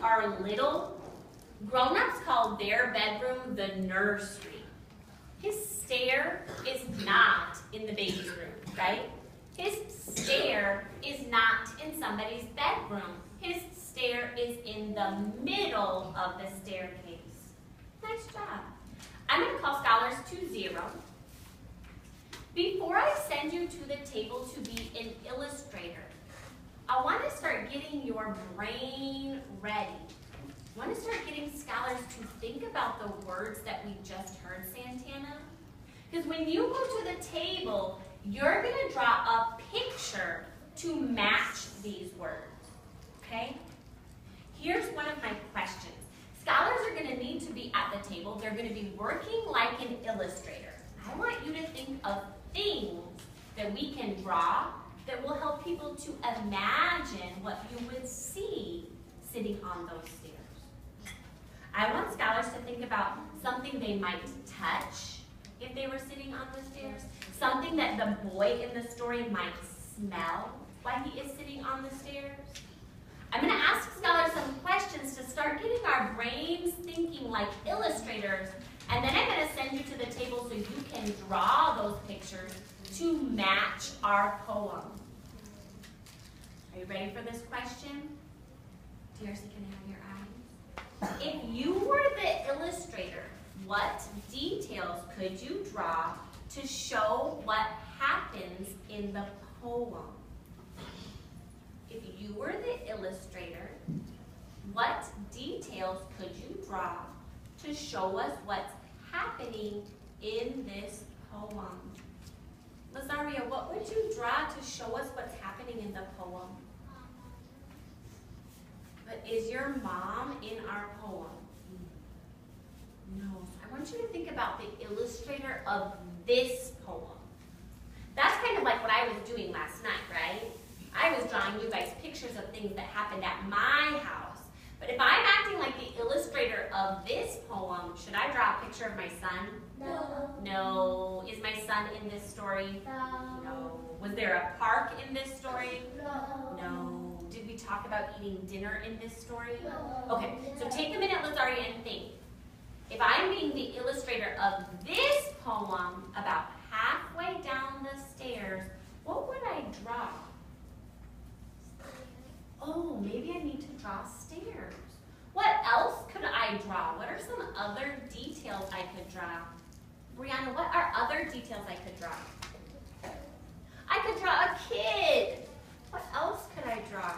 are little, grown-ups call their bedroom the nursery. His stair is not in the baby's room, right? His stair is not in somebody's bedroom. His stair is in the middle of the staircase. Nice job. I'm going to call scholars to 0. Before I send you to the table to be an illustrator, I want to start getting your brain ready. I want to start getting scholars to think about the words that we just heard, Santana. Because when you go to the table, you're going to draw a picture to match these words, okay? Here's one of my questions. Scholars are going to need to be at the table. They're going to be working like an illustrator. I want you to think of things that we can draw that will help people to imagine what you would see sitting on those stairs. I want scholars to think about something they might touch if they were sitting on the stairs, something that the boy in the story might smell while he is sitting on the stairs. I'm going to ask scholars some questions to start getting our brains thinking like illustrators, and then I'm going to send you to the table so you can draw those pictures to match our poem. Are you ready for this question? Darcy, can I have your eyes? If you were the illustrator, what details could you draw to show what happens in the poem? If you were the illustrator, what details could you draw to show us what's happening in this poem? Lazaria, what would you draw to show us what's happening in the poem? But is your mom in our poem? No. I want you to think about the illustrator of this poem. That's kind of like what I was doing last night, right? I was drawing you guys pictures of things that happened at my house. But if I'm acting like the illustrator of this poem, should I draw a picture of my son? No. No. Is my son in this story? No. No. Was there a park in this story? No. No. Did we talk about eating dinner in this story? No. Okay, so take a minute, Lazaria, and think. If I'm being the illustrator of this poem, about halfway down the stairs, what would I draw? Oh, maybe I need to draw stairs. What else could I draw? What are some other details I could draw? Brianna, what are other details I could draw? I could draw a kid. What else could I draw?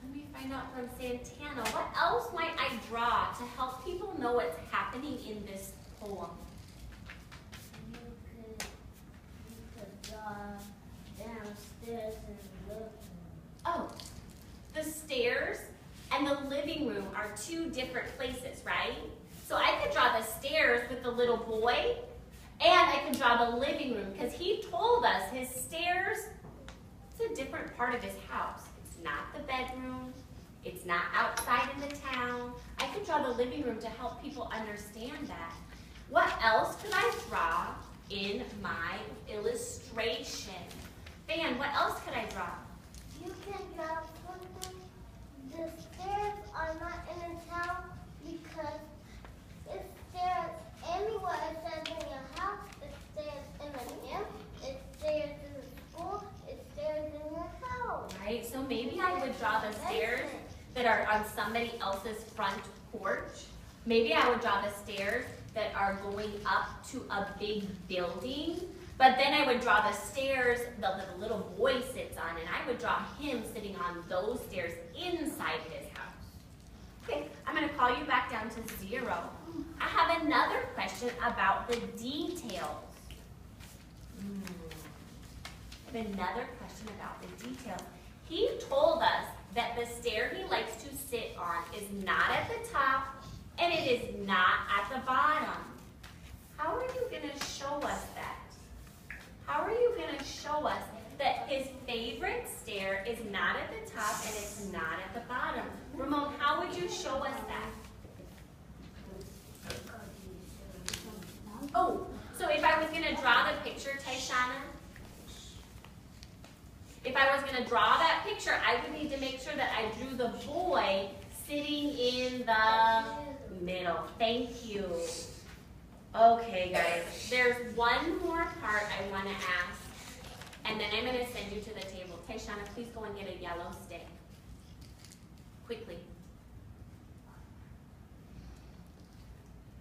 Let me find out from Santana. What else might I draw to help people know what's happening in this poem? You could draw downstairs and the living room. Oh, the stairs and the living room are two different places, right? So I could draw the stairs with the little boy, and I could draw the living room, because he told us his stairs, it's a different part of his house. It's not the bedroom. It's not outside in the town. I could draw the living room to help people understand that. What else could I draw in my illustration? Van, what else could I draw? You can draw something. The stairs are not in a town because it stairs anywhere it says in your house, it stairs in the gym, it stairs in the school, it stairs in your house. Right, so maybe I would draw the stairs that are on somebody else's front porch. Maybe I would draw the stairs that are going up to a big building. But then I would draw the stairs that the little boy sits on, and I would draw him sitting on those stairs inside his house. Okay, I'm going to call you back down to 0. I have another question about the details. I have another question about the details. He told us that the stair he likes to sit on is not at the top, and it is not at the bottom. How are you going to show us that? How are you going to show us that his favorite stair is not at the top and it's not at the bottom? Ramon, how would you show us that? Oh, so if I was going to draw the picture, Taishana, if I was going to draw that picture, I would need to make sure that I drew the boy sitting in the middle. Thank you. Okay, guys, there's one more part I want to ask, and then I'm going to send you to the table. Taishana, please go and get a yellow stick.